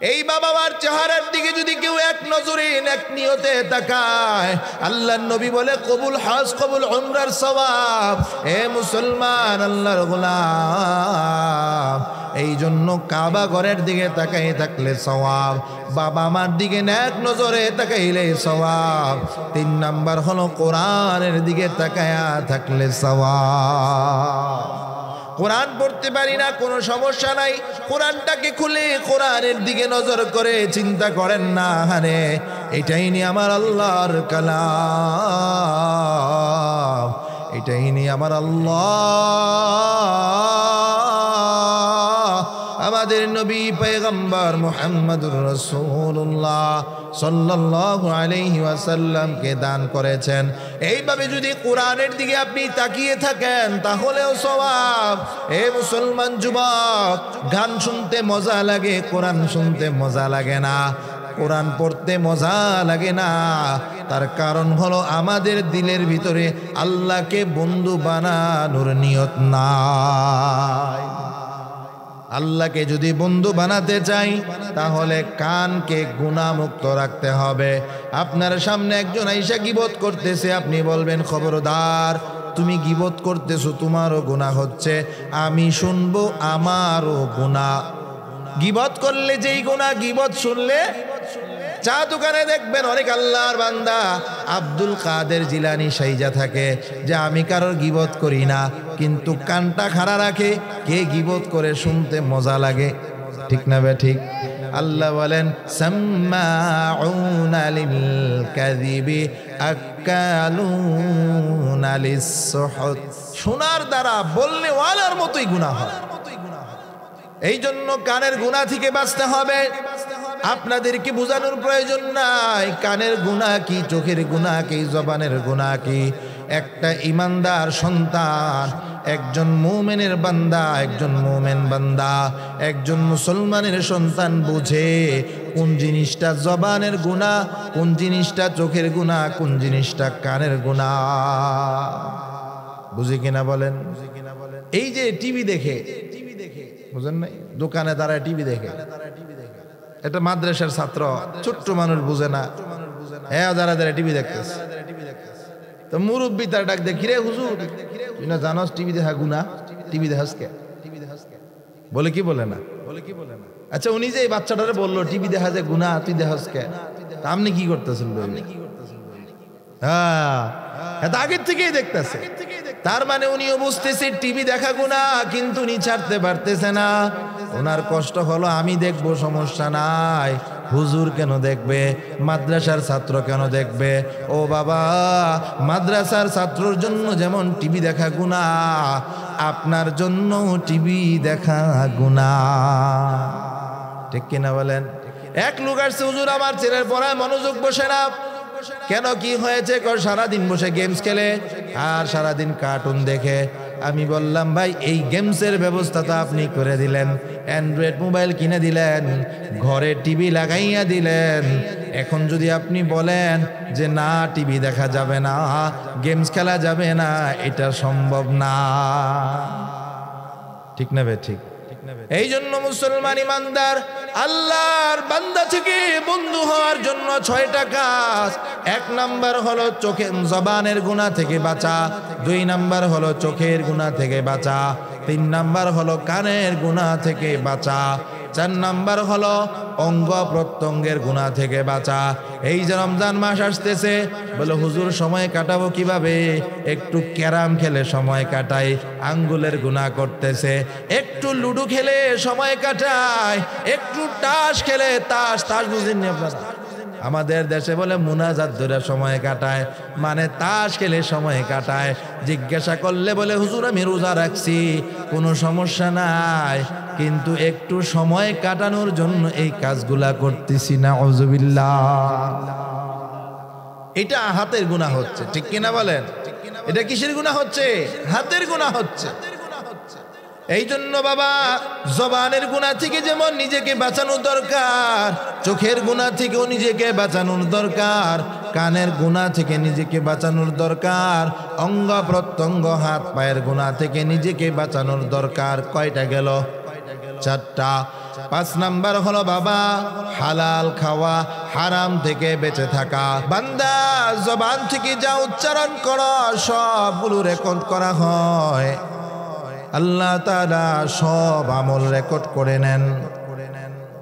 এই বাবা মার চেহারার দিকে যদি কেউ এক নজরে এক নিয়তে তাকায়, আল্লাহর নবী বলে কবুল হজ কবুল উমরার সওয়াব। এ মুসলমান আল্লাহর গোলাম, এই জন্য কাবা ঘরের দিকে তাকাই থাকলে সওয়াব, বাবা মার দিকে এক নজরে তাকাইলে সওয়াব। 3 নাম্বার হলো কোরআনের দিকে তাকায়া থাকলে সওয়াব। কোরআন পড়তে পারি না, কোনো সমস্যা নাই, কোরআনটাকে খুলে কোরআনের দিকে নজর করে চিন্তা করেন না, হারে এটাই নিয়ে আমার আল্লাহর কালাম, এটাই নিয়ে আমার আল্লাহ আমাদের নবী পয়গম্বর মুহাম্মদুর রাসূলুল্লাহ সাল্লাল্লাহু আলাইহি ওয়াসাল্লামকে দান করেছেন। এইভাবে যদি কোরআনের দিকে আপনি তাকিয়ে থাকেন তাহলেও সওয়াব। এ মুসলমান যুবক, গান শুনতে মজা লাগে, কোরআন শুনতে মজা লাগে না, কোরআন পড়তে মজা লাগে না, তার কারণ হলো আমাদের দিলের ভিতরে আল্লাহকে বন্ধু বানানোর নিয়ত নাই। আল্লাহকে যদি বন্ধু বানাতে চাই তাহলে কানকে গুনাহমুক্ত রাখতে হবে। আপনার সামনে একজন আইসা গীবত করতেছে, আপনি বলবেন খবরদার, তুমি গীবত করতেছো, তোমারও গুনাহ হচ্ছে, আমি শুনবো, আমারও গুনাহ। গীবত করলে যেই গুনাহ, গীবত শুনলে। চা দোকানে দেখবেন অনেক আল্লাহর বান্দা আব্দুল কাদের জিলানী সাইজা থাকে যে আমি কারোর গীবত করি না, কিন্তু কানটা খাড়া রাখে, কে গীবত করে শুনতে মজা লাগে। ঠিক না বে ঠিক? আল্লাহ বলেন সাম্মাউনা লিল কাযিবি আকালুনা লিস-সুহুত, শোনার দ্বারা বললে ওয়ালার মতোই গুনাহ হয়। এই জন্য কানের গুনাহ থেকে বাঁচতে হবে। আপনাদেরকে বোঝানোর প্রয়োজন নাই কানের গুনাহ কি, চোখের গুনাহ কি, জবানের গুনাহ কি। একটা ইমানদার সন্তান, একজন মুমিনের বান্দা, একজন মুমিন বান্দা, একজন মুসলমানের সন্তান বুঝে কোন জিনিসটা জবানের গুনাহ, কোন জিনিসটা চোখের গুনাহ, কোন জিনিসটা কানের গুনাহ। বুঝে কিনা বলেন? এই যে টিভি দেখে, বুঝেন নাই, দোকানে দাঁড়ায় টিভি দেখে, এটা মাদ্রাসার ছাত্র, ছোট্ট মানুষ বুঝে না, হ্যাঁ দাঁড়া দাঁড়া টিভি দেখতেছে। তো মুরব্বী তার ডাক দেখি, রে হুজুর তুই না জানোস টিভি দেখা গুনাহ, টিভি দেখাস কে? বলে কি বলে না? আচ্ছা উনি যে এই বাচ্চাটারে বললো টিভি দেখা যে গুনাহ, তুই দেখাস কে? আপনি কি করতেছেন? হ্যাঁ আগের থেকেই দেখতেছে। তার মানে উনিও বুঝতেছে টিভি দেখা গুনাহ, কিন্তু উনি ছাড়তে পারতেছে না। ওনার কষ্ট হলো আমি দেখবো, সমস্যা নাই, হুজুর কেন দেখবে, মাদ্রাসার ছাত্র কেন দেখবে? ও বাবা, মাদ্রাসার ছাত্রর জন্য যেমন টিভি দেখা গুনাহ, আপনার জন্য টিভি দেখা গুনাহ। ঠিক কিনা বলেন? এক লোক আসছে, হুজুর আমার ছেলের পড়ায় মনোযোগ বসে না। কেন, কি হয়েছে? সারাদিন বসে গেমস খেলে আর সারাদিন কার্টুন দেখে। আমি বললাম ভাই এই গেমসের ব্যবস্থা তো আপনি করে দিলেন, অ্যান্ড্রয়েড মোবাইল কিনে দিলেন, ঘরে টিভি লাগাইয়া দিলেন, এখন যদি আপনি বলেন যে না টিভি দেখা যাবে না, গেমস খেলা যাবে না, এটা সম্ভব না। ঠিক না বে ঠিক? এই জন্য মুসলমান ইমানদার আল্লাহর বান্দা থেকে বন্ধু হওয়ার জন্য 6টা কাজ। 1 নাম্বার হলো চোখের জবানের গুনাহ থেকে বাঁচা, 2 নাম্বার হলো চোখের গুনাহ থেকে বাঁচা, 3 নাম্বার হলো কানের গুনাহ থেকে বাঁচা, 4 নাম্বার হলো অঙ্গ প্রত্যঙ্গের গুনাহ থেকে বাঁচা। এই যে রমজান মাস আসতেছে, বলে হুজুর সময় কাটাবো কিভাবে? একটু ক্যারাম খেলে সময় কাটাই, আঙ্গুলের গুনাহ করতেছে। একটু লুডো খেলে সময় কাটায়, একটু তাস খেলে, তাস বুঝেননি আপনারা? আমাদের দেশে বলে মুনাজাত ধরে সময় কাটায়, মানে তাস খেলে সময় কাটায়। জিজ্ঞাসা করলে বলে হুজুর আমি রোজা রাখছি, কোনো সমস্যা নাই, কিন্তু একটু সময় কাটানোর জন্য এই কাজগুলা করতেছি না। আউযুবিল্লাহ। এটা হাতের গুনাহ হচ্ছে। ঠিক কিনা বলেন? এটা কিসের গুনাহ হচ্ছে? হাতের গুনাহ হচ্ছে। এই জন্য বাবা জবানের গুনাহ থেকে যেমন নিজেকে বাঁচানো দরকার, চোখের গুনাহ থেকেও নিজেকে বাঁচানোর দরকার, কানের গুনাহ থেকে নিজেকে বাঁচানোর দরকার, অঙ্গ প্রত্যঙ্গ হাত পায়ের গুনাহ থেকে নিজেকে বাঁচানোর দরকার। কয়টা গেল? 4টা। 5 নাম্বার হলো বাবা হালাল খাওয়া, হারাম থেকে বেঁচে থাকা। বান্দা জবান থেকে যা উচ্চারণ করো সবগুলো রেকর্ড করা হয়, আল্লাহ তাআলা সব আমল রেকর্ড করে নেন।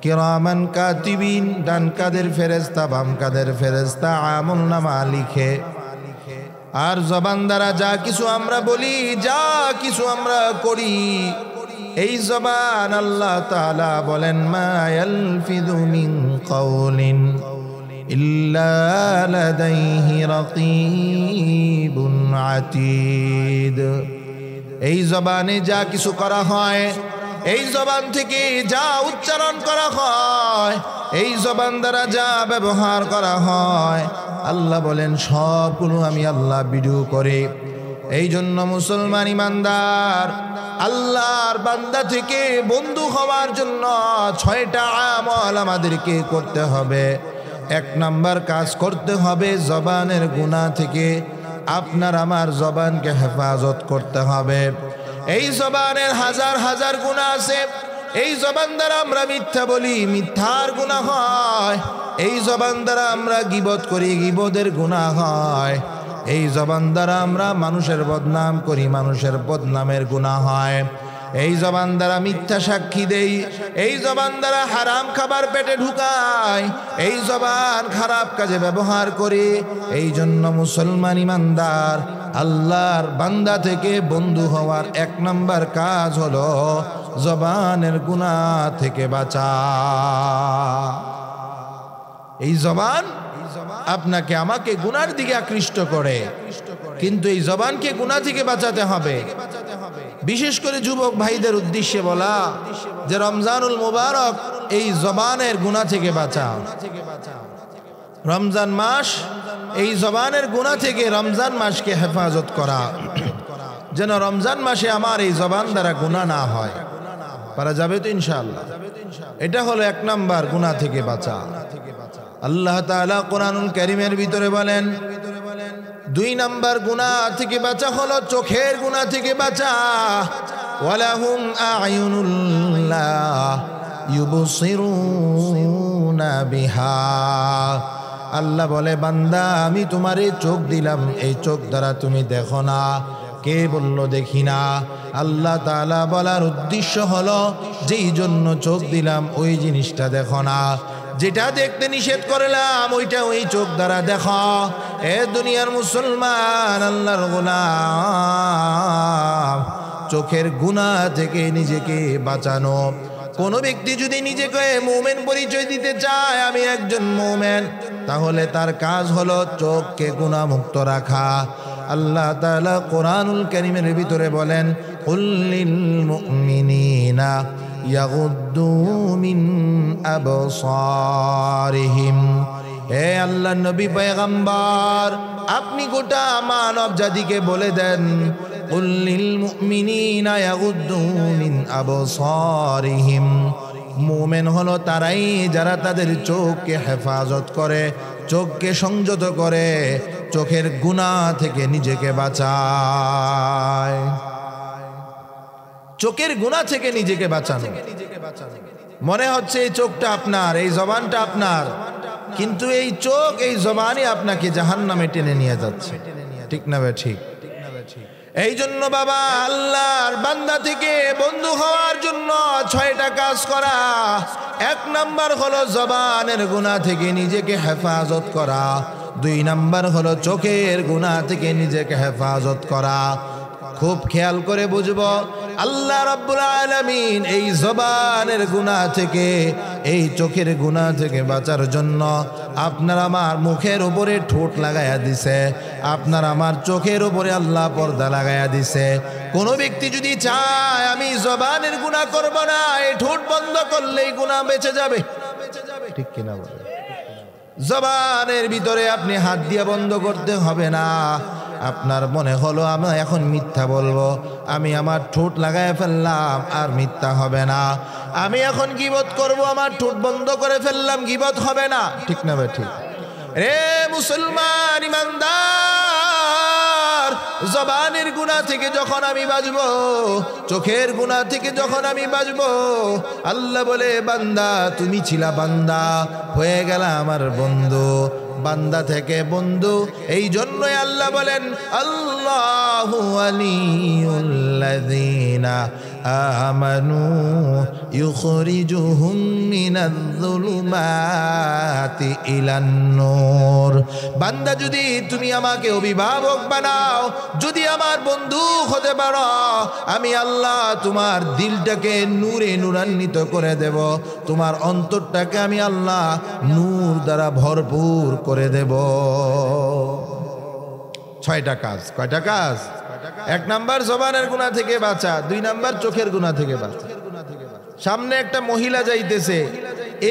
কিরামান কাতিবিন, ডান কাদের ফেরেশতা বাম কাদের ফেরেশতা আমলনামা লিখে। আর জবান দ্বারা যা কিছু আমরা বলি, যা কিছু আমরা করি, এই জবান আল্লাহ তাআলা বলেন মা ইয়ালফিযু মিন কাওলিন ইল্লা লাদাইহি রাকীবুন আতীদ। এই জবানে যা কিছু করা হয়, এই জবান থেকে যা উচ্চারণ করা হয়, এই জবান দ্বারা যা ব্যবহার করা হয়, আল্লাহ বলেন সবগুলো আমি আল্লাহ ভিডিও করে। এই জন্য মুসলমান ইমানদার আল্লাহর বান্দা থেকে বন্ধু হওয়ার জন্য 6টা আমল আমাদেরকে করতে হবে। 1 নাম্বার কাজ করতে হবে জবানের গুনাহ থেকে আপনার আমার জবানকে হেফাজত করতে হবে। এই জবানের হাজার হাজার গুনাহ আছে। এই জবান দ্বারা আমরা মিথ্যা বলি, মিথ্যার গুনাহ হয়। এই জবান দ্বারা আমরা গীবত করি, গীবতের গুনাহ হয়। এই জবান দ্বারা আমরা মানুষের বদনাম করি, মানুষের বদনামের গুনাহ হয়। এই জবান দ্বারা মিথ্যা সাক্ষী দেই, এই জবান দ্বারা হারাম খাবার পেটে ঢুকাই, এই জবান খারাপ কাজে ব্যবহার করি। এই জন্য মুসলমান ইমানদার আল্লাহর বান্দা থেকে বন্ধু হওয়ার 1 নাম্বার কাজ হলো জবানের গুনাহ থেকে বাঁচা। এই জবান আপনাকে আমাকে গুনার দিকে আকৃষ্ট করে, কিন্তু এই জবানকে গুনাহ থেকে বাঁচাতে হবে। বিশেষ করে যুবক ভাইদের উদ্দেশ্যে বলা যে রমজানুল মুবারক এই জবানের গুনাহ থেকে বাঁচাও। রমজান মাস এই জবানের গুনাহ থেকে রমজান মাসকে হেফাজত করা, যেন রমজান মাসে আমার এই জবান দ্বারা গুনাহ না হয়। পারা যাবে তো ইনশাআল্লাহ? এটা হলো 1 নাম্বার গুনাহ থেকে বাঁচা। আল্লাহ তাআলা কোরআনুল কারীমের ভিতরে বলেন 2 নাম্বার গুনাহ থেকে বাঁচা হলো চোখের গুনাহ থেকে বাঁচা। ওয়ালাহুম আ'য়ুনুল লা ইউবসিরুনা বিহা। আল্লাহ বলে বান্দা আমি তোমার এই চোখ দিলাম, এই চোখ দ্বারা তুমি দেখো না। কে বললো দেখি না? আল্লাহ তাআলা বলার উদ্দেশ্য হলো যেই জন্য চোখ দিলাম ওই জিনিসটা দেখো না, যেটা দেখতে নিষেধ করলাম ওইটা ওই চোখ দ্বারা দেখো। এ দুনিয়ার মুসলমান আল্লাহর গোলাম, চোখের গুনাহ থেকে নিজেকে বাঁচানো। কোন ব্যক্তি যদি নিজেকে মুমিন পরিচয় দিতে চায় আমি একজন মুমিন, তাহলে তার কাজ হলো চোখকে গুনাহ মুক্ত রাখা। আল্লাহ তাআলা কোরআনুল কারীমের ভিতরে বলেন কুল্লিল মুমিনিনা ইয়াগুদ্দু মিন আবসারিহিম। হে আল্লাহ নবী পয়গম্বর, আপনি গোটা মানব জাতিকে বলে দেন কুল্লিল মুমিনিনা ইয়াগুদ্দু মিন আবসারিহিম। মুমিন হলো তারাই যারা তাদের চোখকে হেফাজত করে, চোখকে সংযত করে, চোখের গুনাহ থেকে নিজেকে বাঁচায়। চোখের গুনাহ থেকে নিজেকে বাঁচানো। মনে হচ্ছে এই চোখটা আপনার, এই জবানটা আপনার, কিন্তু এই চোখ এই জবানই আপনাকে জাহান্নামে টেনে নিয়ে যাচ্ছে। ঠিক না ভাই? ঠিক। এই জন্য বাবা আল্লাহর বান্দা থেকে বন্ধু হওয়ার জন্য 6টা কাজ করা। 1 নাম্বার হলো জবানের গুনাহ থেকে নিজেকে হেফাজত করা। 2 নাম্বার হলো চোখের গুনাহ থেকে নিজেকে হেফাজত করা। খুব খেয়াল করে বুঝবো আল্লাহ রাব্বুল আলামিন এই জবানের গুনাহ থেকে, এই চোখের গুনাহ থেকে বাঁচার জন্য আপনার আমার মুখের উপরে ঠোঁট লাগায়া দিছে, আপনার আমার চোখের উপরে আল্লাহ পর্দা লাগায়া দিছে। কোন ব্যক্তি যদি চায় আমি জবানের গুনাহ করব না, এই ঠোঁট বন্ধ করলেই গুনাহ বেঁচে যাবে। ঠিক কিনা বলে? জবানের ভিতরে আপনি হাত দিয়ে বন্ধ করতে হবে না। আপনার মনে হলো আমি এখন মিথ্যা বলবো, আমি আমার ঠোঁট লাগায় ফেললাম, আর মিথ্যা হবে না। আমি এখন গীবত করব, আমার ঠোঁট বন্ধ করে ফেললাম, গীবত হবে না। ঠিক না ভাই? ঠিক। রে মুসলমান ইমানদার, জবানের গুনাহ থেকে যখন আমি বাঁচবো, চোখের গুনাহ থেকে যখন আমি বাঁচবো, আল্লাহ বলে বান্দা তুমি ছিলা বান্দা, হয়ে গেল আমার বন্ধু, বান্দা থেকে বন্ধু। এই জন্যই আল্লাহ বলেন আল্লাহু ওয়ালিউল্লাযীনা আমানু ইউখরিজুহুম মিনায-যুলুমাতি ইলান-নূর। বান্দা যদি তুমি আমাকে অভিভাবক বানাও, যদি আমার বন্ধু হতে পারো, আমি আল্লাহ তোমার দিলটাকে নূরে নূরান্বিত করে দেব, তোমার অন্তরটাকে আমি আল্লাহ নূর দ্বারা ভরপুর করে দেব। 6টা কাজ। কয়টা কাজ? 1 নাম্বার জবানের গুনাহ থেকে বাঁচা, 2 নাম্বার চোখের গুনাহ থেকে বাঁচা। সামনে একটা মহিলা যাইতেছে,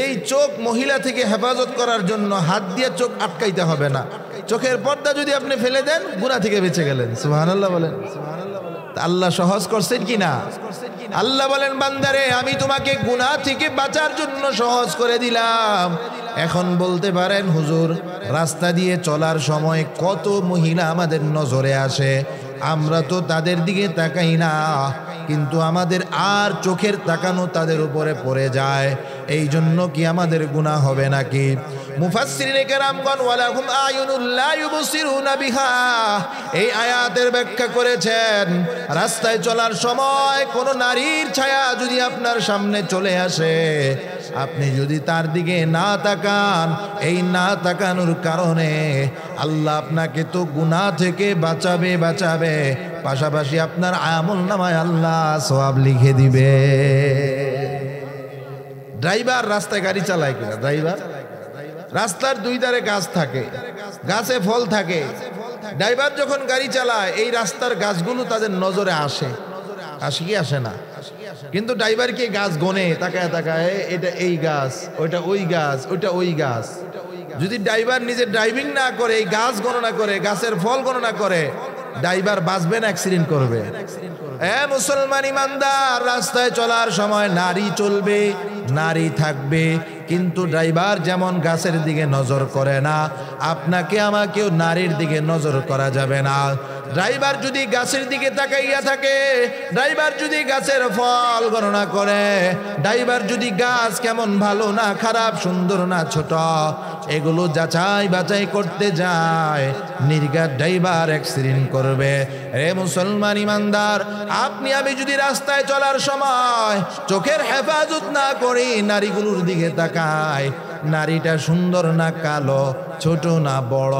এই চোখ মহিলা থেকে হেফাজত করার জন্য হাত দিয়ে চোখ আটকাইতে হবে না, চোখের পর্দা যদি আপনি ফেলে দেন গুনাহ থেকে বেঁচে গেলেন। সুবহানাল্লাহ বলেন। আল্লাহ সহজ করছেন কি না? আল্লাহ বলেন বান্দারে আমি তোমাকে গুনাহ থেকে বাঁচার জন্য সহজ করে দিলাম। এখন বলতে পারেন হুজুর, রাস্তা দিয়ে চলার সময় কত মহিলা আমাদের নজরে আসে, আমরা তো তাদের দিকে তাকাই না, কিন্তু আমাদের আর চোখের তাকানো তাদের উপরে পড়ে যায়, এই জন্য কি আমাদের গুনাহ হবে নাকি? মুফাসসিরিনে কেরামগণ ওয়ালাহুম আয়ুনুল লা ইউবসিরুনা বিহা, এই আয়াতের ব্যাখ্যা করেছেন রাস্তায় চলার সময় কোনো নারীর ছায়া যদি আপনার সামনে চলে আসে, আপনি যদি তার দিকে না তাকান, এই না তাকানোর কারণে আল্লাহ আপনাকে তো গুনাহ থেকে বাঁচাবে, পাশাপাশি আপনার আমলনামায় আল্লাহ সওয়াব লিখে দিবে। ড্রাইভার রাস্তায় গাড়ি চালায় কিনা? ড্রাইভার রাস্তার 2 ধারে গাছ থাকে, গাছে ফল থাকে, ড্রাইভার যখন গাড়ি চালায় এই রাস্তার গাছগুলো তাদের নজরে আসে কি আসে না? কিন্তু ড্রাইভার কি গাছ গনে তাকায় তাকায়, এটা এই গাছ, ওইটা ওই গাছ, ওইটা ওই গাছ। যদি ড্রাইভার নিজে ড্রাইভিং না করে, এই গাছ গণনা করে, গাছের ফল গণনা করে, ড্রাইভার বাঁচবে না অ্যাক্সিডেন্ট করবে? মুসলমান ইমানদার, রাস্তায় চলার সময় নারী চলবে, নারী থাকবে, কিন্তু ড্রাইভার যেমন গাছের দিকে নজর করে না, আপনাকে আমাকেও নারীর দিকে নজর করা যাবে না। ড্রাইভার যদি গাছের দিকে তাকাইয়া থাকে, ড্রাইভার যদি গাছের ফল গণনা করে, ড্রাইভার যদি গাছ কেমন ভালো না খারাপ, সুন্দর না ছোট, এগুলো যাচাই বাছাই করতে যায়, নির্ঘাত ড্রাইভার অ্যাক্সিডেন্ট করবে। রে মুসলমান ইমানদার, আপনি আমি যদি রাস্তায় চলার সময় চোখের হেফাজত না করি, নারীগুলোর দিকে তাকাই, নারীটা সুন্দর না কালো, ছোট না বড়,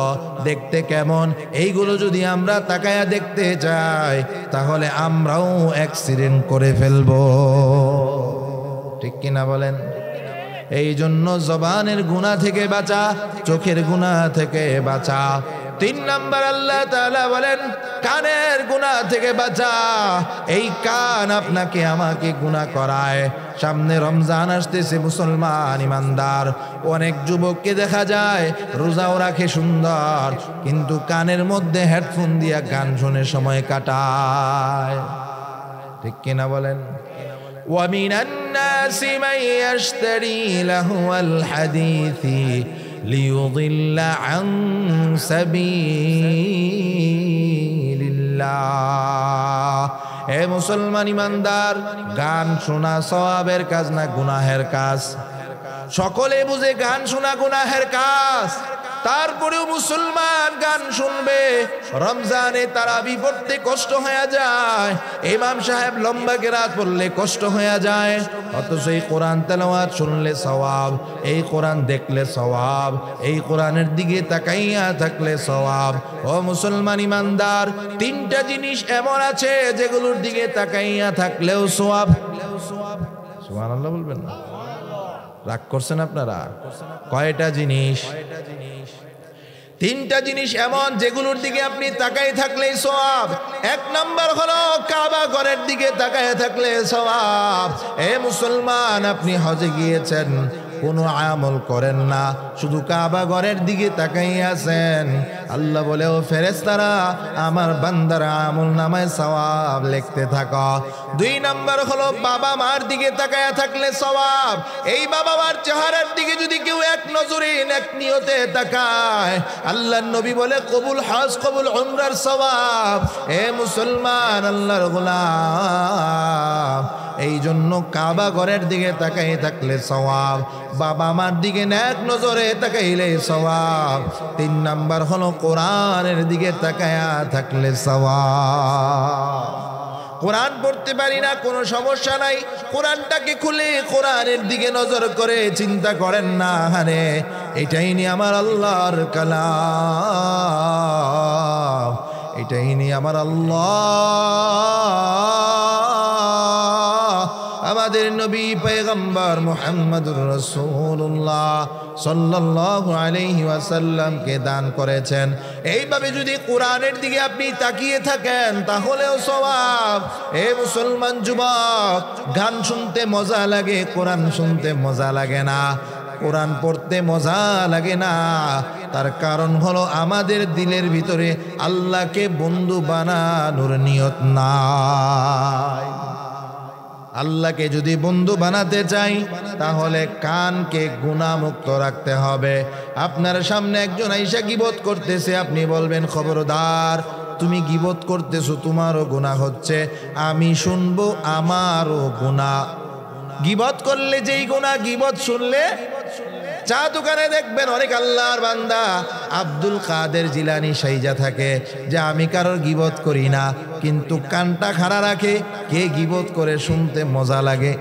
দেখতে কেমন, এইগুলো যদি আমরা তাকায়া দেখতে চাই, তাহলে আমরাও অ্যাক্সিডেন্ট করে ফেলবো। ঠিক কিনা বলেন? এই জন্য জবানের গুনাহ থেকে বাঁচা, চোখের গুনাহ থেকে বাঁচা। 3 নাম্বার আল্লাহ তাআলা বলেন কানের গুনাহ থেকে বাঁচা। এই কান আপনাকে আমাকে গুনাহ করায়। সামনে রমজান আসতেছে মুসলমান ইমানদার, অনেক যুবককে দেখা যায় রোজাও রাখে সুন্দর, কিন্তু কানের মধ্যে হেডফোন দিয়া গান শুনে সময় কাটায়। ঠিক কিনা বলেন? وَمِنَ النَّاسِ مَن يَشْتَرِي لَهْوَ الْحَدِيثِ لِيُضِلَّ عَن سَبِيلِ اللَّهِ। এ মুসলমান ইমানদার, গান শোনা সওয়াবের কাজ না গুনাহের কাজ? সকলে বুঝে গান শোনা গুনাহের কাজ, তারপরেও মুসলমান গান শুনবে। রমজানে তারাবি পড়তে কষ্ট হয়ে যায়, ইমাম সাহেব লম্বা কেরাত পড়লে কষ্ট হয়ে যায়, অথচ এই কোরআন তেলাওয়াত শুনলে সওয়াব, এই কোরআন দেখলে সওয়াব, এই কোরআনের দিকে তাকাইয়া থাকলে সওয়াব। ও মুসলমান ইমানদার, 3টা জিনিস এমন আছে যেগুলোর দিকে তাকাইয়া থাকলেও সওয়াব। সুবহানাল্লাহ বলবেন না? রাগ করছেন আপনারা? কয়টা জিনিস? 3টা জিনিস এমন যেগুলোর দিকে আপনি তাকাই থাকলেই সওয়াব। 1 নাম্বার হলো কাবা ঘরের দিকে তাকায় থাকলে সওয়াব। এ মুসলমান, আপনি হজে গিয়েছেন, কোনো আমল করেন না, শুধু কাবা ঘরের দিকে তাকাই আছেন। আল্লাহ বলে, ও ফেরেশতারা, আমার বান্দার আমল নামায় সওয়াব লিখতে থাকো। 2 নাম্বার হলো বাবা মার দিকে তাকায়া থাকলে সওয়াব। এই বাবা মার চেহারার দিকে যদি কেউ এক নজরে এক নিয়তে তাকায়, আল্লাহর নবী বলে কবুল হজ কবুল উমরার সওয়াব। এ মুসলমান, আল্লাহর গোলাম, এই জন্য কাবা ঘরের দিকে তাকাই থাকলে সওয়াব, বাবা মার দিকে এক নজরে তাকাইলে সওয়াব। 3 নাম্বার হলো কোরআনের দিকে তাকায়া থাকলে সওয়াব। কোরআন পড়তে পারি না, কোনো সমস্যা নাই, কোরআনটাকে খুলে কোরআনের দিকে নজর করে চিন্তা করেন না, হারে এটাই নিয়ে আমার আল্লাহর কালাম, এটাই নিয়ে আমার আল্লাহ আমাদের নবী পয়গম্বর মুহাম্মদুর রাসূলুল্লাহ সাল্লাল্লাহু আলাইহি ওয়াসাল্লামকে দান করেছেন। এইভাবে যদি কোরআনের দিকে আপনি তাকিয়ে থাকেন তাহলেও সওয়াব। এ মুসলমান যুবক, গান শুনতে মজা লাগে, কোরআন শুনতে মজা লাগে না, কোরআন পড়তে মজা লাগে না। তার কারণ হলো আমাদের দিলের ভিতরে আল্লাহকে বন্ধু বানানোর নিয়ত নাই। আল্লাহকে যদি বন্ধু বানাতে চাই তাহলে কানকে গুনাহমুক্ত রাখতে হবে। আপনার সামনে একজন আইসা গীবত করতেছে, আপনি বলবেন, খবরদার, তুমি গীবত করতেছো, তোমারও গুনাহ হচ্ছে, আমি শুনবো, আমারও গুনাহ। গীবত করলে যেই গুনাহ, গীবত শুনলে। চা দোকানে দেখবেন অনেক আল্লাহর বান্দা আব্দুল কাদের জিলানী সাইজা থাকে যে আমি কারোর গীবত করি না, কিন্তু কানটা খাড়া রাখে, কে গীবত করে শুনতে মজা লাগে।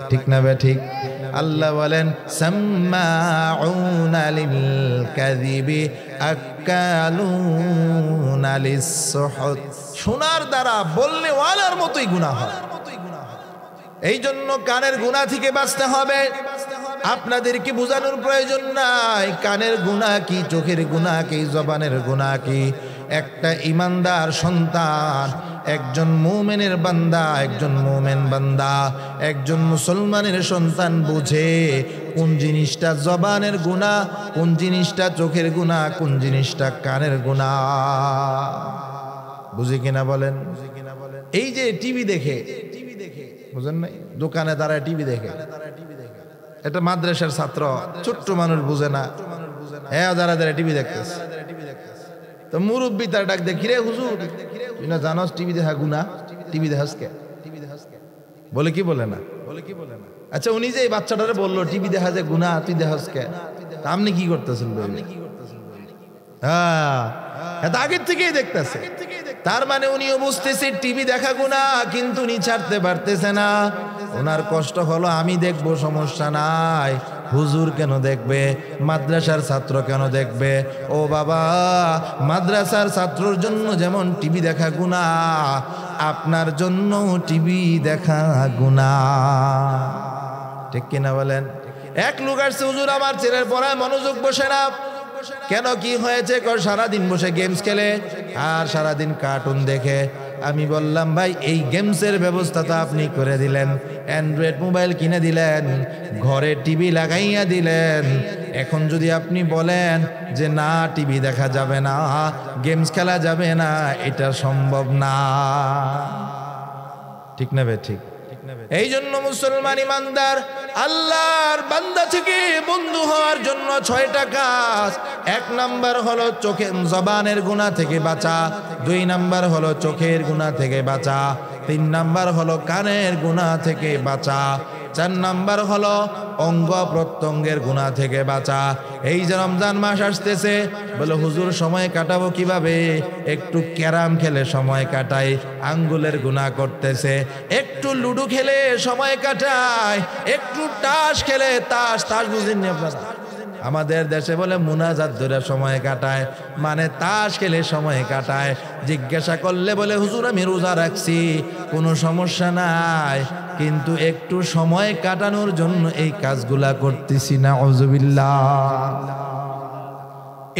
ঠিক না বে ঠিক? আল্লাহ বলেন, সাম্মাউনা লিল কাযিবি আকালুনা লিস-সুহুত। শোনার দ্বারা বললে ওয়ালার মতোই গুনাহ হয়। এই জন্য কানের গুনাহ থেকে বাঁচতে হবে। আপনাদেরকে বোঝানোর প্রয়োজন নাই কানের গুনাহ কি, চোখের গুনাহ কি, জবানের গুনাহ কি। একটা ইমানদার সন্তান, একজন মুমিনের বান্দা, একজন মুমিন বান্দা, একজন মুসলমানের সন্তান বুঝে কোন জিনিসটা জবানের গুনাহ, কোন জিনিসটা চোখের গুনাহ, কোন জিনিসটা কানের গুনাহ। বুঝে কিনা বলেন? এই যে টিভি দেখে, বুঝেন নাই, দোকানে দাঁড়ায় টিভি দেখে, এটা মাদ্রাসার ছাত্র, ছোট্ট মানুষ বুঝে না, হ্যাঁ দাঁড়া দাঁড়া টিভি দেখতেছে। তো মুরব্বী তার ডাক দেখি, রে হুজুর, তুই না জানোস টিভি দেখা গুনাহ? টিভি দেখাস কে? বলে কি বলে না? আচ্ছা, উনি যে এই বাচ্চাটারে বললো টিভি দেখা যায় গুনাহ, তুই দেখাস কে? আপনি কি করতেছেন? হ্যাঁ, এটা আগের থেকেই দেখতেছে। তার মানে উনিও বুঝতেছে টিভি দেখা গুনাহ, কিন্তু উনি ছাড়তে পারতেছে না। ওনার কষ্ট হলো, আমি দেখবো, সমস্যা নাই, হুজুর কেন দেখবে? মাদ্রাসার ছাত্র কেন দেখবে? ও বাবা, মাদ্রাসার ছাত্রর জন্য যেমন টিভি দেখা গুনাহ, আপনার জন্য টিভি দেখা গুনাহ। ঠিক কিনা বলেন? এক লোক আসছে, হুজুর আমার ছেলের পড়ায় মনোযোগ বসে না। কেন, কি হয়েছে? সারাদিন বসে গেমস খেলে আর সারাদিন কার্টুন দেখে। আমি বললাম, ভাই এই গেমসের ব্যবস্থা তো আপনি করে দিলেন, অ্যান্ড্রয়েড মোবাইল কিনে দিলেন, ঘরে টিভি লাগাইয়া দিলেন। এখন যদি আপনি বলেন যে না টিভি দেখা যাবে না, গেমস খেলা যাবে না, এটা সম্ভব না। ঠিক না বে ঠিক? এই জন্য মুসলমান ইমানদার আল্লাহর বান্দা থেকে বন্ধু হওয়ার জন্য 6টা কাজ। 1 নাম্বার হলো চোখের জবানের গুনাহ থেকে বাঁচা, 2 নাম্বার হলো চোখের গুনাহ থেকে বাঁচা, 3 নাম্বার হলো কানের গুনাহ থেকে বাঁচা, 4 নাম্বার হলো অঙ্গ প্রত্যঙ্গের গুনাহ থেকে বাঁচা। এই যে রমজান মাস আসতেছে, বলে হুজুর সময় কাটাবো কিভাবে? একটু ক্যারাম খেলে সময় কাটাই, আঙ্গুলের গুনাহ করতেছে। একটু লুডো খেলে সময় কাটায়, একটু তাস খেলে, তাস বুঝেননি আপনারা? আমাদের দেশে বলে মুনাজাত ধরে সময় কাটায়, মানে তাস খেলে সময় কাটায়। জিজ্ঞাসা করলে বলে হুজুর আমি রোজা রাখছি, কোনো সমস্যা নাই, কিন্তু একটু সময় কাটানোর জন্য এই কাজগুলা করতেছি না। আউযুবিল্লাহ।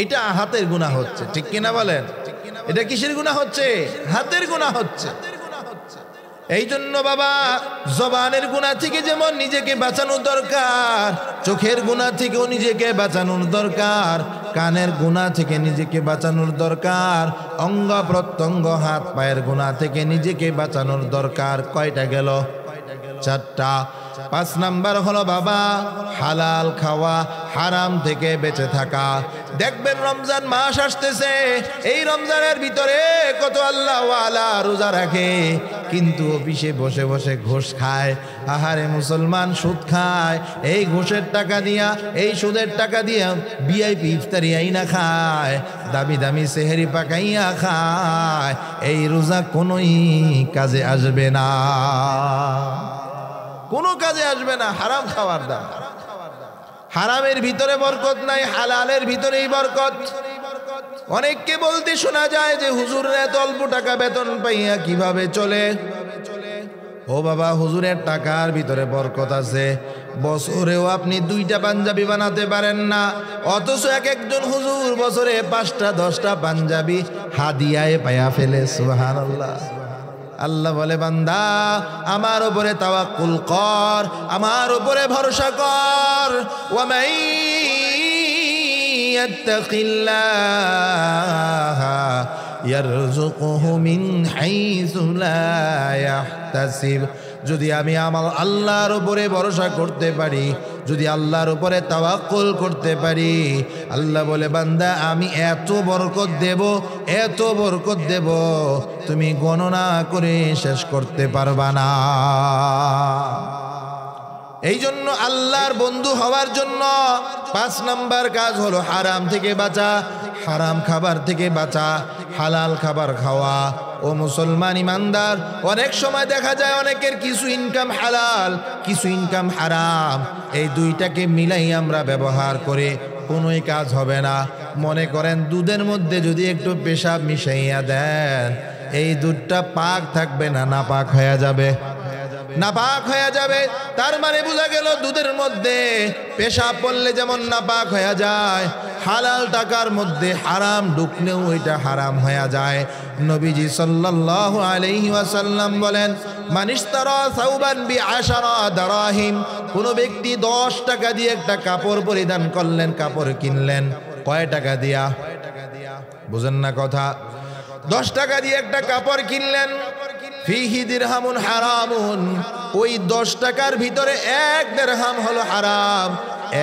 এটা হাতের গুনাহ হচ্ছে। ঠিক কিনা বলেন? এটা কিসের গুনাহ হচ্ছে? হাতের গুনাহ হচ্ছে। এই জন্য বাবা জবানের গুনাহ থেকে যেমন নিজেকে বাঁচানোর দরকার, চোখের গুনাহ থেকেও নিজেকে বাঁচানোর দরকার, কানের গুনাহ থেকে নিজেকে বাঁচানোর দরকার, অঙ্গ প্রত্যঙ্গ হাত পায়ের গুনাহ থেকে নিজেকে বাঁচানোর দরকার। কয়টা গেল? 4টা। 5 নাম্বার হলো বাবা হালাল খাওয়া, হারাম থেকে বেঁচে থাকা। দেখবেন রমজান মাস আসতেছে, এই রমজানের ভিতরে কত আল্লাহওয়ালা রোজা রাখে কিন্তু অফিসে বসে বসে ঘুষ খায়। আহারে মুসলমান, সুদ খায়, এই ঘুষের টাকা দিয়া, এই সুদের টাকা দিয়া ভিআইপি ইফতারি আইনা খায়, দামি দামি সেহেরি পাকাইয়া খায়। এই রোজা কোনোই কাজে আসবে না, কোনো কাজে আসবে না। হারাম খাওয়ার দাম, হারামের ভিতরে বরকত নাই, হালালের ভিতরেই বরকত। অনেককে বলতে শোনা যায় যে হুজুর এত অল্প টাকা বেতন পাইয়া কিভাবে চলে। ও বাবা, হুজুরের টাকার ভিতরে বরকত আছে। বছরেও আপনি 2টা পাঞ্জাবি বানাতে পারেন না, অথচ এক একজন হুজুর বছরে 5টা 10টা পাঞ্জাবি হাদিয়ায় পায়া ফেলে। সুবহানাল্লাহ। আল্লাহ বলে, বান্দা আমার উপরে তাওয়াক্কুল কর, আমার উপরে ভরসা কর। ওয়া মান ইয়াত্তাকিল্লাহ ইয়ারযুকহু মিন হাইসু লা ইয়াহতাসিব। যদি আমি আমার আল্লাহর উপরে ভরসা করতে পারি, যদি আল্লাহর উপরে তাওয়াক্কুল করতে পারি, আল্লাহ বলে, বান্দা আমি এত বরকত দেব, এত বরকত দেব, তুমি গণনা করে শেষ করতে পারবা না। এই জন্য আল্লাহর বন্ধু হওয়ার জন্য 5 নাম্বার কাজ হলো হারাম থেকে বাঁচা, হারাম খাবার থেকে বাঁচা, হালাল খাবার খাওয়া। ও মুসলমান ইমানদার, অনেক সময় দেখা যায় অনেকের কিছু ইনকাম হালাল, কিছু ইনকাম হারাম, এই দুইটাকে মিলাই আমরা ব্যবহার করে কোনোই কাজ হবে না। মনে করেন দুধের মধ্যে যদি একটু পেশাব মিশাইয়া দেন, এই দুধটা পাক থাকবে না, নাপাক হয়ে যাবে, নাপাক হয়ে যাবে। তার মানে বোঝা গেল দুধের মধ্যে পেশাব পড়লে যেমন নাপাক হয়ে যায়, হালাল টাকার মধ্যে হারাম ঢুকলেও ওইটা হারাম হয়ে যায়। নবীজি সাল্লাল্লাহু আলাইহি ওয়াসাল্লাম বলেন, মানিশতারা সাওবান বিআশারা দারাহিম, কোন ব্যক্তি 10 টাকা দিয়ে একটা কাপড় পরিধান করলেন, কাপড় কিনলেন, কয় টাকা দিয়া? বুঝেন না কথা? 10 টাকা দিয়ে একটা কাপড় কিনলেন, ফিহি দিরহামুন হারামুন, ওই 10 টাকার ভিতরে 1 দিরহাম হলো হারাম,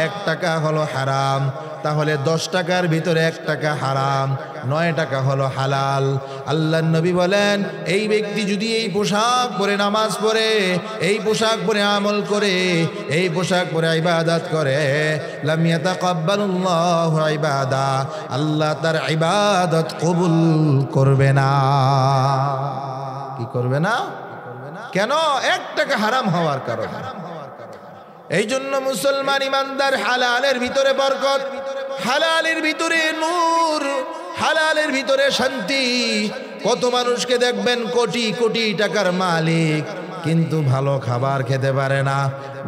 1 টাকা হলো হারাম। তাহলে 10 টাকার ভিতরে 1 টাকা হারাম, 9 টাকা হলো হালাল। আল্লাহর নবী বলেন, এই ব্যক্তি যদি এই পোশাক পরে নামাজ পড়ে, এই পোশাক পরে আমল করে, এই পোশাক পরে ইবাদত করে, লাম ইয়াতাকাব্বালুল্লাহু ইবাদা, আল্লাহ তার ইবাদত কবুল করবে না। কি করবে না? কেন? 1 টাকা হারাম হওয়ার কারণে। এই জন্য মুসলমান ইমানদার, হালালের ভিতরে বরকত, হালালের ভিতরে নূর, হালালের ভিতরে শান্তি। কত মানুষকে দেখবেন কোটি কোটি টাকার মালিক, কিন্তু ভালো খাবার খেতে পারে না।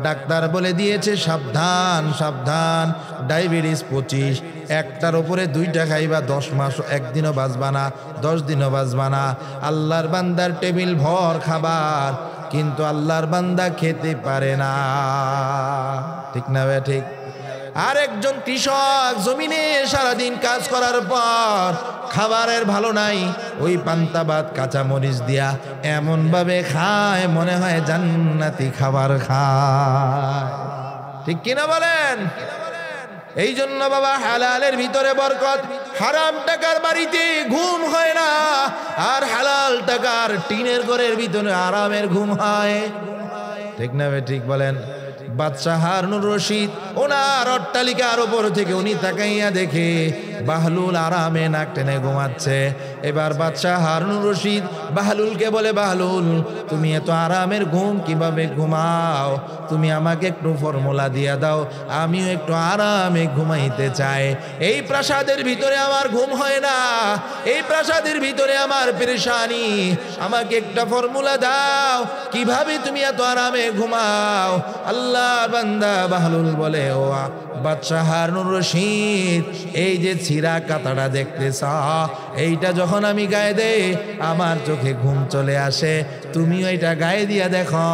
ডাক্তার বলে দিয়েছে সাবধান সাবধান, ডায়াবেটিস 25, একটার উপরে 2টা খাইবা 10 মাস, একদিনও বাঁচবা না, 10 দিনও বাঁচবা না। আল্লাহর বান্দার টেবিল ভর খাবার, কিন্তু আল্লাহর বান্দা খেতে পারে না। ঠিক না ভাই? ঠিক। আর একজন কৃষক জমিনে সারাদিন কাজ করার পর খাবারের ভালো নাই, ওই পান্তা ভাত কাঁচা মরিচ দিয়া এমন ভাবে খায় মনে হয় জান্নাতি খাবার খায়। ঠিক কিনা বলেন? এই জন্য বাবা, হালালের ভিতরে বরকত। হারাম টাকার বাড়িতে ঘুম হয় না, আর হালাল টাকার টিনের ঘরের ভিতরে আরামের ঘুম হয়। ঠিক না ভাই? ঠিক বলেন। বাদশাহ হারুনুর রশিদ, ওনার অট্টালিকার উপর থেকে উনি তাকাইয়া দেখে বাহলুল আরামে নাক টেনে ঘুমাচ্ছে। এবার বাদশাহ হারুনুর রশিদ বাহলুলকে বলে, বাহলুল তুমি এত আরামের ঘুম কিভাবে ঘুমাও? তুমি আমাকে একটু ফর্মুলা দিয়া দাও, আমিও একটু আরামে ঘুমাইতে চাই। এই প্রাসাদের ভিতরে আমার ঘুম হয় না, এই প্রাসাদের ভিতরে আমার পেরেশানি, আমাকে একটা ফর্মুলা দাও, কিভাবে তুমি এত আরামে ঘুমাও? আল্লাহ আল্লাহ বান্দা বাহলুল বলে, ও বাদশাহ হারুনুর রশিদ, এই যে ছিঁড়া কাতাটা দেখতেছ, এইটা যখন আমি গায়ে দেই আমার চোখে ঘুম চলে আসে। তুমিও এটা গায়ে দিয়া দেখো,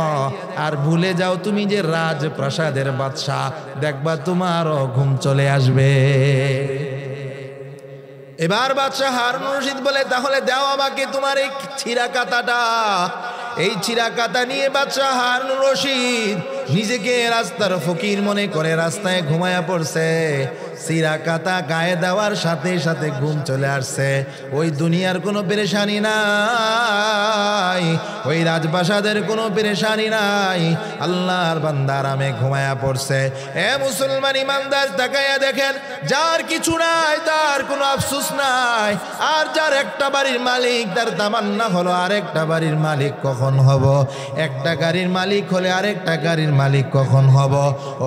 আর ভুলে যাও তুমি যে রাজপ্রাসাদের বাদশাহ, দেখবা তোমারও ঘুম চলে আসবে। এবার বাদশাহ হারুনুর রশিদ বলে, তাহলে দাও আমাকে তোমার এই ছিঁড়া কাতাটা। এই ছিঁড়া কাতা নিয়ে বাদশাহ হারুনুর রশিদ নিজেকে রাস্তার ফকির মনে করে রাস্তায় ঘুমায়া পড়ছে। ছিঁড়া কাতা গায়ে দেওয়ার সাথে সাথে ঘুম চলে আসছে। ওই দুনিয়ার কোনো পেরেশানি নাই, ওই রাজপ্রাসাদের কোনো পেরেশানি নাই, আল্লাহর বান্দা আরামে ঘুমায়া পড়ছে। এ মুসলমান ইমানদার, তাকাইয়া দেখেন, যার কিছু নাই তার কোনো আফসোস নাই, আর যার একটা বাড়ির মালিক তার তামান্না হলো আরেকটা বাড়ির মালিক কখন হব, একটা গাড়ির মালিক হলে আরেকটা গাড়ির মালিক কখন হব।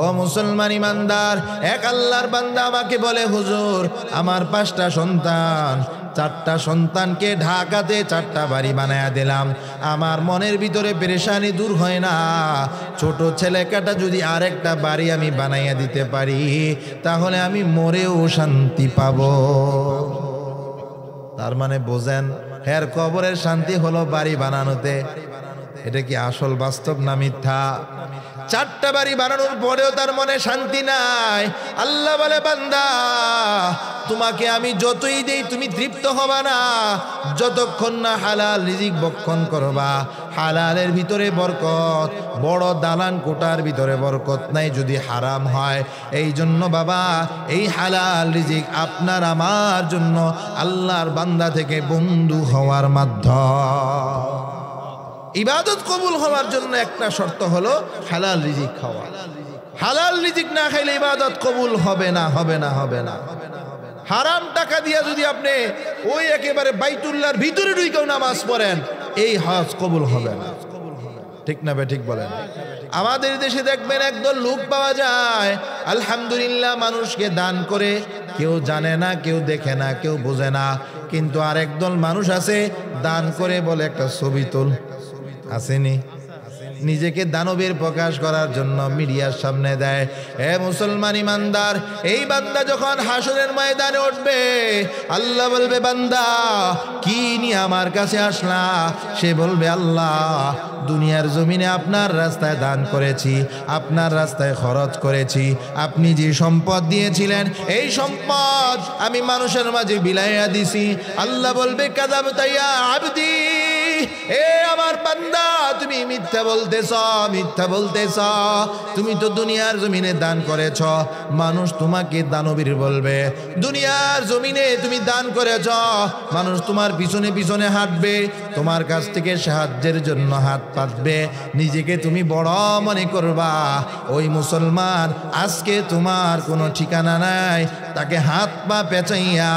ও মুসলমান ইমানদার, এক আল্লাহর বান্দা আমাকে বলে, হুজুর আমার 5টা সন্তান, 4টা সন্তানকে ঢাকাতে 4টা বাড়ি বানায়া দিলাম, আমার মনের ভিতরে পেরেশানি দূর হয় না। ছোট ছেলেকাটা যদি আরেকটা বাড়ি আমি বানাইয়া দিতে পারি, তাহলে আমি মরেও শান্তি পাব। তার মানে বোঝেন, হের কবরের শান্তি হলো বাড়ি বানানোতে। এটা কি আসল বাস্তব না মিথ্যা? 4টা বাড়ি বানানোর পরেও তার মনে শান্তি নাই। আল্লাহ বলে, বান্দা তোমাকে আমি যতই দেই তুমি তৃপ্ত হবা না, যতক্ষণ না হালাল রিজিক ভক্ষণ করবা। হালালের ভিতরে বরকত, বড় দালান কোটার ভিতরে বরকত নাই যদি হারাম হয়। এই জন্য বাবা, এই হালাল রিজিক আপনার আমার জন্য আল্লাহর বান্দা থেকে বন্ধু হওয়ার মাধ্যম। ইবাদত কবুল হওয়ার জন্য একটা শর্ত হলো হালাল রিজিক খাওয়া। হালাল রিজিক না খাইলে ইবাদত কবুল হবে না, হবে না, হবে না। হারাম টাকা দিয়া যদি আপনি ওই একেবারে বাইতুল্লাহর ভিতরে ঢুকেও নামাজ পড়েন, এই হজ কবুল হবে না। ঠিক না বে ঠিক বলেন? আমাদের দেশে দেখবেন একদল লোক পাওয়া যায়, আলহামদুলিল্লাহ মানুষকে দান করে, কেউ জানে না, কেউ দেখে না, কেউ বোঝে না, কিন্তু আরেক দল মানুষ আছে দান করে বলে একটা ছবি তোল, আসেনি, নিজেকে দানবের প্রকাশ করার জন্য মিডিয়ার সামনে দেয়। হে মুসলমান ইমানদার, এই বান্দা যখন হাসরের ময়দানে উঠবে, আল্লাহ বলবে, বান্দা কি নিয়ে আমার কাছে আসলা? সে বলবে, আল্লাহ দুনিয়ার জমিনে আপনার রাস্তায় দান করেছি, আপনার রাস্তায় খরচ করেছি, আপনি যে সম্পদ দিয়েছিলেন এই সম্পদ আমি মানুষের মাঝে বিলাইয়া দিছি। আল্লাহ বলবে, কাযাবতা ইয়া আবদি, এ আমার বান্দা তুমি মিথ্যা বলতেছ, মিথ্যা বলতেছ। তুমি তো দুনিয়ার জমিনে দান করেছ, মানুষ তোমাকে দানবীর বলবে। দুনিয়ার জমিনে তুমি দান করেছ, মানুষ তোমার পিছনে পিছনে হাঁটবে, তোমার কাছ থেকে সাহায্যের জন্য হাত পাতবে, নিজেকে তুমি বড় মনে করবা। ওই মুসলমান, আজকে তোমার কোনো ঠিকানা নাই, তাকে হাত পা পেঁচাইয়া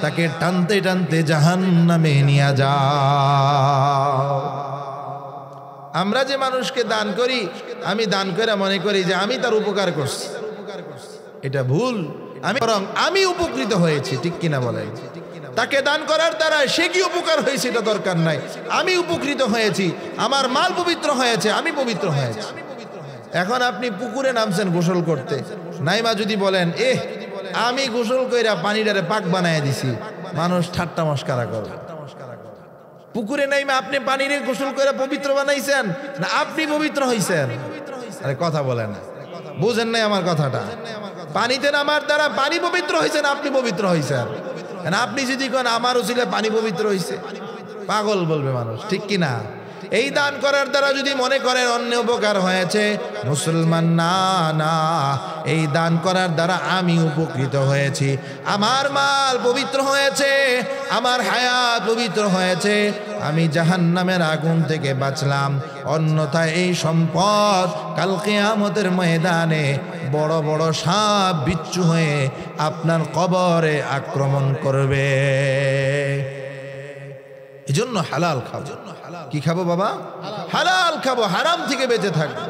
তাকে টানতে টানতে জাহান্নামে নিয়ে যাও। আমরা যে মানুষকে দান করি, আমি দান করে মনে করি যে আমি তার উপকার করছি, এটা ভুল। আমি বরং আমি উপকৃত হয়েছি, ঠিক কিনা বলেন? তাকে দান করার দ্বারা সে কি উপকার হয়েছে এটা দরকার নাই, আমি উপকৃত হয়েছি, আমার মাল পবিত্র হয়েছে, আমি পবিত্র হয়েছি। এখন আপনি পুকুরে নামছেন গোসল করতে, নাইমা যদি বলেন, আমি গোসল কইরা পানিটারে পাক বানায় দিছি, মানুষ ঠাট্টা মস্কারা করবে। পুকুরে নাইমা আপনি পানিরে গোসল করে পবিত্র বানাইছেন না আপনি পবিত্র হইছেন? আরে কথা বলেন, বুঝেন নাই আমার কথাটা? পানিতে নামার দ্বারা পানি পবিত্র হয়েছে না আপনি পবিত্র হয়েছেন? আপনি যদি কোন আমার উচিলে পানি পবিত্র হয়েছে, পাগল বলবে মানুষ, ঠিক কিনা? এই দান করার দ্বারা যদি মনে করেন অন্য উপকার হয়েছে, মুসলমান না, না, এই দান করার দ্বারা আমি উপকৃত হয়েছি, আমার মাল পবিত্র হয়েছে, আমার হায়াত পবিত্র হয়েছে, আমি জাহান্নামের আগুন থেকে বাঁচলাম। অন্যথায় এই সম্পদ কাল কিয়ামতের ময়দানে বড় বড় সাপ বিচ্ছু হয়ে আপনার কবরে আক্রমণ করবে। এজন্য হালাল খাবো। কি খাবো বাবা? হালাল খাবো, হারাম থেকে বেঁচে থাকবো।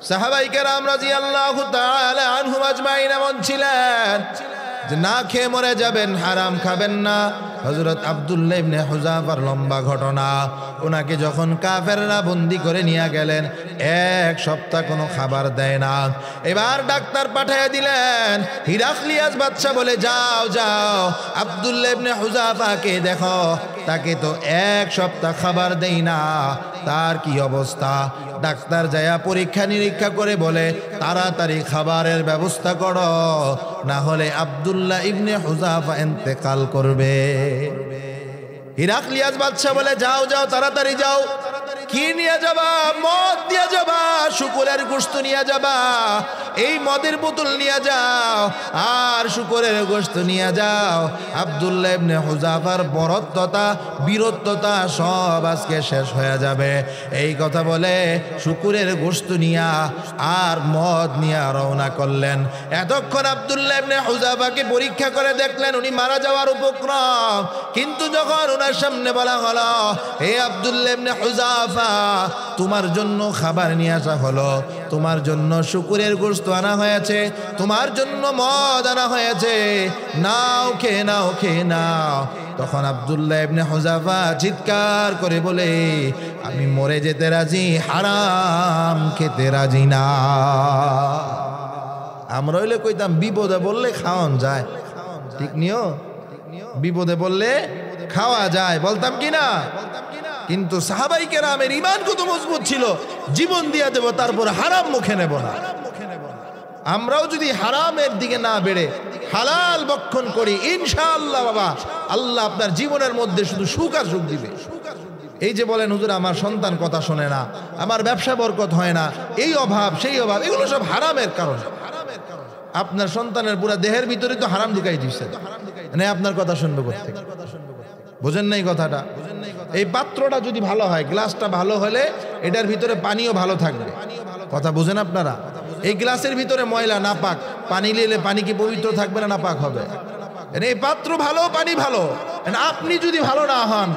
সাহাবায়ে কেরাম রাদিয়াল্লাহু তাআলা আনহুম আজমাইন এমন ছিলেন যে না খেয়ে মরে যাবেন, হারাম খাবেন না। হযরত আব্দুল্লাহ ইবনে হুযাফার লম্বা ঘটনা, ওনাকে যখন কাফেররা বন্দী করে নিয়ে গেলেন, এক সপ্তাহ কোনো খাবার দেয় না। এবার ডাক্তার পাঠিয়ে দিলেন, হিরাক্লিয়াস বাদশা বলে যাও যাও আব্দুল্লাহ ইবনে হুযাফাকে দেখো, তাকে তো এক সপ্তাহ খাবার দেই না, তার কি অবস্থা। ডাক্তার যায়া পরীক্ষা নিরীক্ষা করে বলে তাড়াতাড়ি খাবারের ব্যবস্থা করো, না হলে আব্দুল্লাহ ইবনে হুযাফা ইন্তেকাল করবে। হিরাক্লিয়াস বাদশা বলে যাও যাও তাড়াতাড়ি যাও। কি নিয়ে যাবা? মদ নিয়ে যাবা, শুকরের গোশত নিয়ে যাবা, এই মদের বোতল নিয়ে যাও আর শুকরের গোশত নিয়ে যাও। আব্দুল্লাহ ইবনে হুযাফার বরত্বতা বীরত্বতা সব আজকে শেষ হয়ে যাবে। এই কথা বলে শুকরের গোশত নিয়া আর মদ নিয়ে রওনা করলেন। এতক্ষণ আব্দুল্লাহ ইবনে হুযাফাকে পরীক্ষা করে দেখলেন উনি মারা যাওয়ার উপক্রম, কিন্তু যখন ওনার সামনে বলা হলো হে আব্দুল্লাহ ইবনে হুযাফা, তোমার জন্য খাবার নিয়ে আসা হলো, তোমার জন্য শুকরের গোশত আনা হয়েছে, তোমার জন্য মদ আনা হয়েছে, নাও খেয়ে নাও খেয়ে নাও। তখন আব্দুল্লাহ ইবনে হুযাফা চিৎকার করে বলে আমি মরে যেতে রাজি, হারাম খেতে রাজি না। আমরা হইলে কইতাম বিপদে বললে খাওয়ান যায়, ঠিক নিও, বিপদে বললে খাওয়া যায়, বলতাম কি না? কিন্তু সাহাবাই কেরামের ঈমান কত মজবুত ছিল, জীবন দিয়ে দেব তারপর হারাম মুখে নেব না। আমরাও যদি হারামের দিকে না বেড়ে হালাল বক্ষণ করি, ইনশাআল্লাহ বাবা আল্লাহ আপনার জীবনের মধ্যে শুধু সুখ আর সুখ দিবে। এই যে বলেন হুজুর আমার সন্তান কথা শোনে না, আমার ব্যবসা বরকত হয় না, এই অভাব সেই অভাব, এগুলো সব হারামের কারণ। আপনার সন্তানের পুরা দেহের ভিতরে তো হারাম ঢুকাই দিচ্ছে, মানে আপনার কথা শুনবে করতে, বুঝেন নাই কথাটা? এই পাত্রটা যদি ভালো হয়, গ্লাসটা ভালো হলে এটার ভিতরে পানিও ভালো থাকবে, কথা বুঝেন আপনারা? এই গ্লাসের ভিতরে ময়লা না পাক, পানি নিলে পানি কি পবিত্র থাকবে না পাক হবে? এই পাত্র ভালো, পানি ভালো, আপনি যদি ভালো না হন,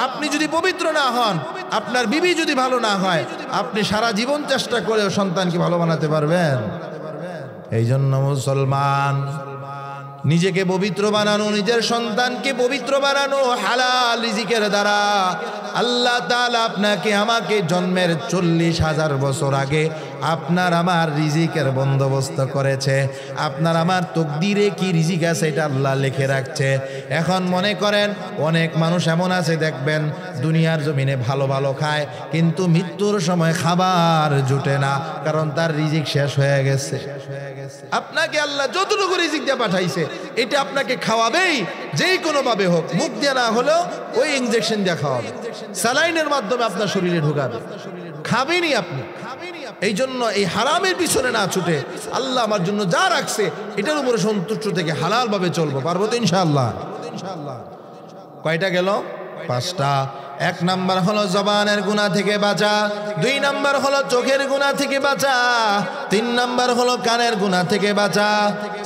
আপনি যদি পবিত্র না হন, আপনার বিবি যদি ভালো না হয়, আপনি সারা জীবন চেষ্টা করেও সন্তানকে ভালো বানাতে পারবেন? এই জন্য মুসলমান নিজেকে পবিত্র বানানো, নিজের সন্তানকে পবিত্র বানানো হালাল রিজিকের দ্বারা। আল্লাহ তাআলা আপনাকে আমাকে জন্মের 40,000 বছর আগে আপনার আমার রিজিকের বন্দোবস্ত করেছে। আপনার আমার তকদিরে কি রিজিক আছে এটা আল্লাহ লিখে রাখছে। এখন মনে করেন অনেক মানুষ এমন আছে দেখবেন দুনিয়ার জমিনে ভালো ভালো খায়, কিন্তু মৃত্যুর সময় খাবার জুটে না, কারণ তার রিজিক শেষ হয়ে গেছে। আপনাকে আল্লাহ যতটুকু রিজিক দিয়ে পাঠাইছে এটা আপনাকে খাওয়াবেই, যেই কোনো ভাবে হোক, মুখ দিয়ে না হলেও ওই ইনজেকশন দিয়ে খাওয়াবে, স্যালাইনের মাধ্যমে আপনার শরীরে ঢুকাবে, খাবেনই আপনি। এই জন্য এই হারামের পিছনে না ছুটে আল্লাহ আমার জন্য যা রাখছে এটার উপরে সন্তুষ্ট থেকে হালাল ভাবে চলবো, পারবো তো ইনশাআল্লাহ? কয়টা গেল? 5টা। 1 নাম্বার হলো জবানের গুনাহ থেকে বাঁচা, 2 নাম্বার হলো চোখের গুনাহ থেকে বাঁচা, 3 নাম্বার হলো কানের গুনাহ থেকে বাঁচা,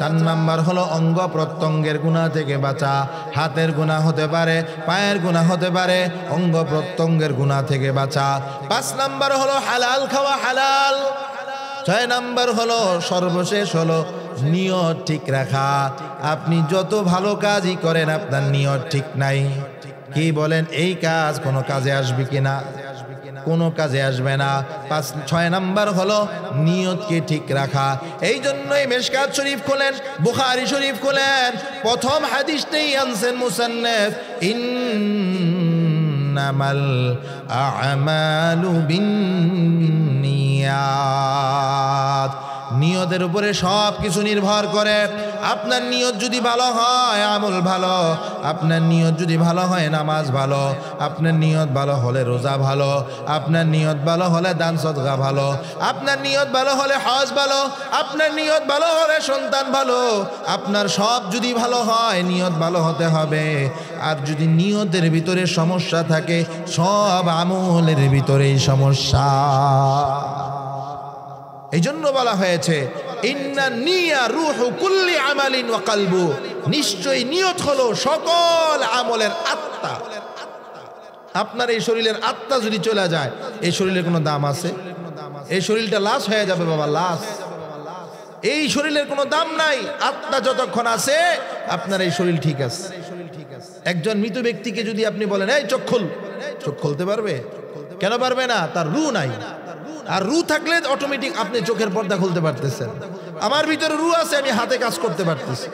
4 নাম্বার হলো অঙ্গ প্রত্যঙ্গের গুনাহ থেকে বাঁচা। হাতের গুনাহ হতে পারে, পায়ের গুনাহ হতে পারে, অঙ্গ প্রত্যঙ্গের গুনাহ থেকে বাঁচা। 5 নাম্বার হলো হালাল খাওয়া, হালাল। 6 নাম্বার হলো সর্বশেষ হলো নিয়ত ঠিক রাখা। আপনি যত ভালো কাজই করেন আপনার নিয়ত ঠিক নাই, কি বলেন এই কাজ কোনো কাজে আসবে কিনা? কোনো কাজে আসবে না। 6 নাম্বার হলো নিয়তকে ঠিক রাখা। এই জন্যই মিশকাত শরীফ খোলেন, বুখারী শরীফ খোলেন, প্রথম হাদিসটাই আনছেন মুসান্নিফ, ইন্নামাল আ'মালু বিন্নিয়াত। নিয়তের উপরে সব কিছু নির্ভর করে। আপনার নিয়ত যদি ভালো হয় আমল ভালো, আপনার নিয়ত যদি ভালো হয় নামাজ ভালো, আপনার নিয়ত ভালো হলে রোজা ভালো, আপনার নিয়ত ভালো হলে দান সদকা ভালো, আপনার নিয়ত ভালো হলে হজ ভালো, আপনার নিয়ত ভালো হলে সন্তান ভালো। আপনার সব যদি ভালো হয় নিয়ত ভালো হতে হবে। আর যদি নিয়তের ভিতরে সমস্যা থাকে সব আমলের ভিতরেই সমস্যা। এই জন্য বলা হয়েছে ইন্না নিয়া রূহু কুল্লি আমালিন ওয়া কলবু, নিশ্চয়ই নিয়ত হলো সকল আমলের আত্মা। আপনার এই শরীরের আত্মা যদি চলে যায় এই শরীরের কোনো দাম আছে? এই শরীরটা লাশ হয়ে যাবে বাবা, লাশ। এই শরীরের কোনো দাম নাই। আত্মা যতক্ষণ আছে আপনার এই শরীর ঠিক আছে। একজন মৃত ব্যক্তিকে যদি আপনি বলেন এই চোখ খুল, চোখ খুলতে পারবে? কেন পারবে না? তার রূহ নাই। আর রু থাকলে অটোমেটিক আপনি চোখের পর্দা খুলতে পারতেছেন। আমার ভিতরে রু আছে, আমি হাতে কাজ করতে পারতেছি,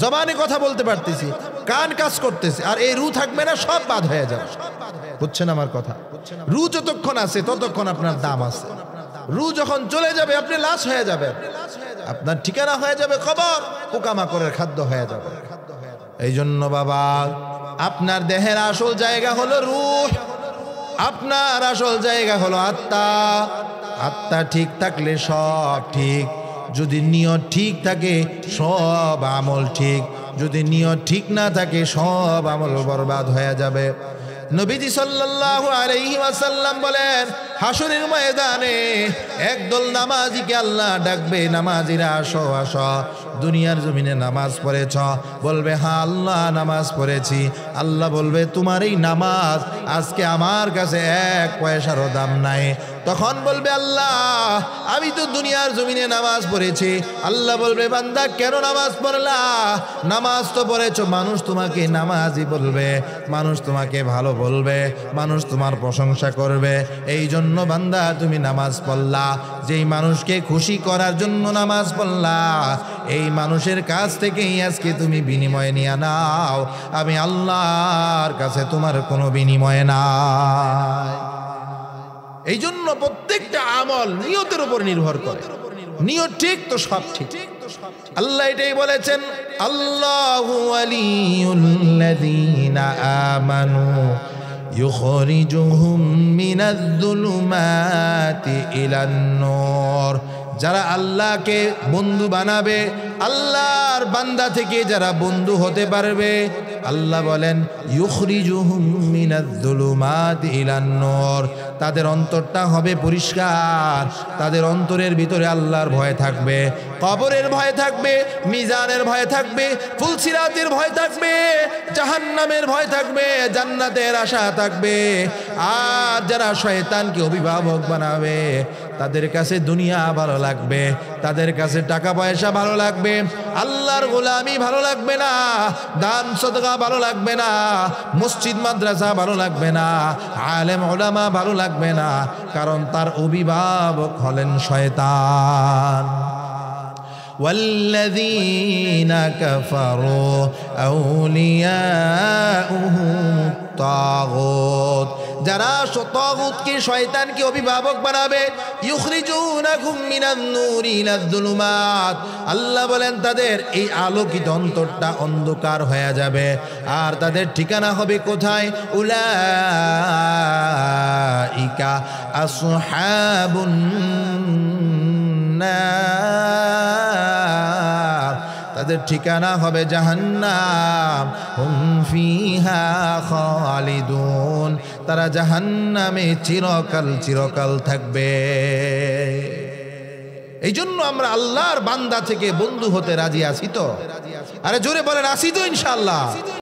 জবানে কথা বলতে পারতেছি, কান কাজ করতেছে। আর এই রু থাকবে না, সব বাদ হয়ে যাবে। বুঝছেন আমার কথা? রু যতক্ষণ আছে ততক্ষণ আপনার দাম আছে। রু যখন চলে যাবে আপনি লাশ হয়ে যাবে, আপনার ঠিকানা হয়ে যাবে কবর, পোকামাকড়ের খাদ্য হয়ে যাবে। এই জন্য বাবা, আপনার দেহের আসল জায়গা হলো রূহ, আপনার আসল জায়গা হলো আত্মা। আত্মা ঠিক থাকলে সব ঠিক, যদি নিয়ত ঠিক থাকে সব আমল ঠিক, যদি নিয়ত ঠিক না থাকে সব আমল বরবাদ হয়ে যাবে। নবীজি সাল্লাল্লাহু আলাইহি ওয়াসাল্লাম বলেন, হাসরের ময়দানে একদল নামাজিকে আল্লাহ ডাকবে, নামাজিরা আসো আসো। দুনিয়ার জমিনে নামাজ পড়েছ? বলবে হ্যাঁ আল্লাহ নামাজ পড়েছি। আল্লাহ বলবে তোমার এই নামাজ আজকে আমার কাছে এক পয়সারও দাম নাই। তখন বলবে আল্লাহ আমি তো দুনিয়ার জমিনে নামাজ পড়েছি। আল্লাহ বলবে বান্দা কেন নামাজ পড়লা? নামাজ তো পড়েছো, মানুষ তোমাকে নামাজি বলবে, মানুষ তোমাকে ভালো বলবে, মানুষ তোমার প্রশংসা করবে, এই জন্য বান্দা তুমি নামাজ পড়লা। যেই মানুষকে খুশি করার জন্য নামাজ পড়লা, এই মানুষের কাছ থেকেই আজকে তুমি বিনিময় নিয়ে নাও। আমি আল্লাহর কাছে তোমার কোনো বিনিময় নাই। এই জন্য প্রত্যেকটা আমল নিয়তের উপর নির্ভর করে। নিয়ত ঠিক তো সব ঠিক। আল্লাহ এটাই বলেছেন, আল্লাহু ওয়ালিয়ুল্লাযীনা আমানু ইউখরিজুহুম মিনাজ-যুলুমাতি ইলান-নূর। যারা আল্লাহকে বন্ধু বানাবে, আল্লাহর বান্দা থেকে যারা বন্ধু হতে পারবে, আল্লাহ বলেন ইউখরিজুহুম মিনাজ-যুলুমাতি ইলান-নূর, তাদের অন্তরটা হবে পরিষ্কার, তাদের অন্তরের ভিতরে আল্লাহর ভয় থাকবে, কবরের ভয় থাকবে, মিজানের ভয় থাকবে, ফুলসিরাতের ভয় থাকবে, জাহান্নামের ভয় থাকবে, জান্নাতের আশা থাকবে। আর যারা শয়তানকে অভিভাবক বানাবে, তাদের কাছে দুনিয়া ভালো লাগবে, তাদের কাছে টাকা পয়সা ভালো লাগবে, আল্লাহর গোলামি ভালো লাগবে না, দান সদকা ভালো লাগবে না, মসজিদ মাদ্রাসা ভালো লাগবে না, আলেম উলামা ভালো লাগবে না, কারণ তার অভিভাবক হলেন শয়তান। والذين كفروا أولياؤهم الطاغوت, যারা তাগুতকে শয়তানকে অভিভাবক বানাবে, ইউখরিজুনাকুম মিনান নূরি ইলাজ-যুলুমাত, আল্লাহ বলেন তাদের এই আলোকিত অন্তরটা অন্ধকার হয়ে যাবে। আর তাদের ঠিকানা হবে কোথায়? উলাইকা আসহাবুন নার, তাদের ঠিকানা হবে জাহান্নাম। হুম ফিহা খালিদুন, তারা জাহান্নামে চিরকাল চিরকাল থাকবে। এই জন্য আমরা আল্লাহর বান্দা থেকে বন্ধু হতে রাজি আছি তো? আরে জোরে বলেন আছি তো ইনশাআল্লাহ।